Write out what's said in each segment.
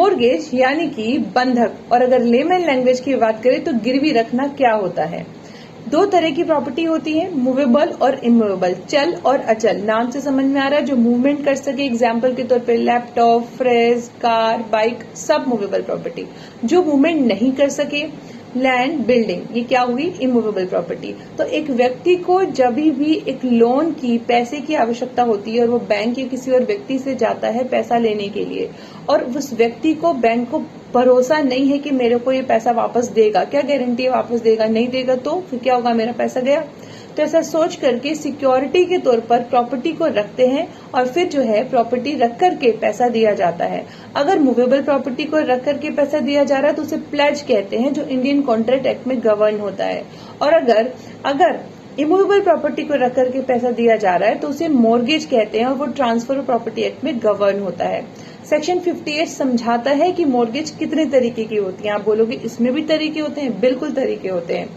Mortgage यानी कि बंधक, और अगर लेमन लैंग्वेज की बात करें तो गिरवी रखना क्या होता है। दो तरह की प्रॉपर्टी होती है, मूवेबल और इमूवेबल, चल और अचल। नाम से समझ में आ रहा है, जो मूवमेंट कर सके, एग्जाम्पल के तौर पे लैपटॉप, फ्रिज, कार, बाइक, सब मूवेबल प्रॉपर्टी। जो मूवमेंट नहीं कर सके, लैंड, बिल्डिंग, ये क्या हुई, इमूवेबल प्रॉपर्टी। तो एक व्यक्ति को जब भी एक लोन की, पैसे की आवश्यकता होती है और वो बैंक या किसी और व्यक्ति से जाता है पैसा लेने के लिए, और उस व्यक्ति को, बैंक को भरोसा नहीं है कि मेरे को ये पैसा वापस देगा, क्या गारंटी है वापस देगा, नहीं देगा तो फिर क्या होगा, मेरा पैसा गया। तो ऐसा सोच करके सिक्योरिटी के तौर पर प्रॉपर्टी को रखते हैं और फिर जो है प्रॉपर्टी रख करके पैसा दिया जाता है। अगर मूवेबल प्रॉपर्टी को रख करके पैसा दिया जा रहा है तो उसे प्लेज कहते हैं, जो इंडियन कॉन्ट्रैक्ट एक्ट में गवर्न होता है। और अगर इमूवेबल प्रॉपर्टी को रख करके पैसा दिया जा रहा है तो उसे मॉर्गेज कहते हैं और वो ट्रांसफर ऑफ प्रॉपर्टी एक्ट में गवर्न होता है। सेक्शन 58 समझाता है कि मॉर्गेज कितने तरीके की होती है। आप बोलोगे इसमें भी तरीके होते हैं, बिल्कुल तरीके होते हैं।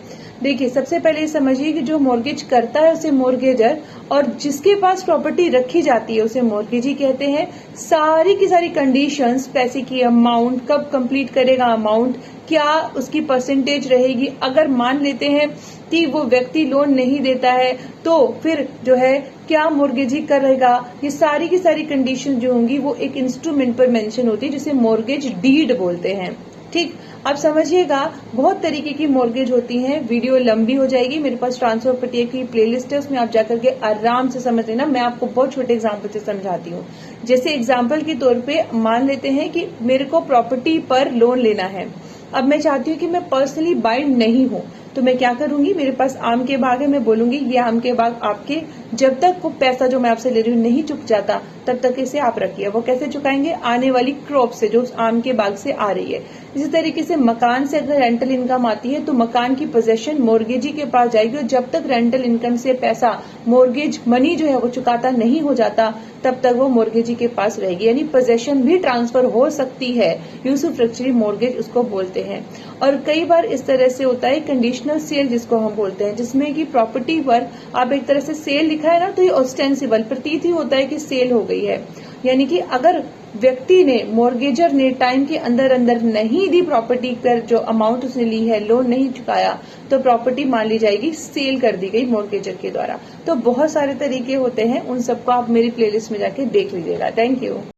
देखिए, सबसे पहले समझिए कि जो मॉर्गेज करता है उसे मॉर्गेजर, और जिसके पास प्रॉपर्टी रखी जाती है उसे मॉर्गेजी कहते हैं। सारी की सारी कंडीशंस, पैसे की अमाउंट, कब कंप्लीट करेगा अमाउंट, क्या उसकी परसेंटेज रहेगी, अगर मान लेते हैं कि वो व्यक्ति लोन नहीं देता है तो फिर जो है क्या मॉर्गेजी करेगा, ये सारी की सारी कंडीशन जो होंगी वो एक इंस्ट्रूमेंट पर मेंशन होती है जिसे मॉर्गेज डीड बोलते हैं। ठीक, अब समझिएगा, बहुत तरीके की मॉर्गेज होती हैं। वीडियो लंबी हो जाएगी, मेरे पास ट्रांसफर प्रक्रिया की प्लेलिस्ट है, उसमें आप जाकर के आराम से समझ लेना। मैं आपको बहुत छोटे एग्जाम्पल से समझाती हूँ। जैसे एग्जाम्पल के तौर पे मान लेते हैं कि मेरे को प्रॉपर्टी पर लोन लेना है। अब मैं चाहती हूँ कि मैं पर्सनली बाइंड नहीं हूँ, तो मैं क्या करूंगी, मेरे पास आम के बाग है, मैं बोलूंगी ये आम के बाग आपके, जब तक वो पैसा जो मैं आपसे ले रही हूँ नहीं चुक जाता तब तक इसे आप रखिए। वो कैसे चुकाएंगे, आने वाली क्रॉप से जो उस आम के बाग से आ रही है। इसी तरीके से मकान से अगर रेंटल इनकम आती है तो मकान की पोजेशन मॉर्गेजी के पास जाएगी, और जब तक रेंटल इनकम से पैसा, मॉर्गेज मनी जो है वो चुकाता नहीं हो जाता तब तक वो मॉर्गेजी के पास रहेगी। यानी पोजेशन भी ट्रांसफर हो सकती है, यूसुफ्रक्चुअरी मॉर्गेज उसको बोलते हैं। और कई बार इस तरह से होता है कंडीशनल सेल जिसको हम बोलते हैं, जिसमें कि प्रॉपर्टी पर आप एक तरह से सेल लिखा है ना, तो ये ऑस्टेंसिबल प्रतीत ही होता है कि सेल हो गई है। यानी कि अगर व्यक्ति ने, मॉर्गेजर ने टाइम के अंदर अंदर नहीं दी प्रॉपर्टी पर, जो अमाउंट उसने ली है, लोन नहीं चुकाया, तो प्रॉपर्टी मान ली जाएगी सेल कर दी गई मॉर्गेजर के द्वारा। तो बहुत सारे तरीके होते हैं, उन सबको आप मेरी प्लेलिस्ट में जाके देख लीजिएगा। Thank you.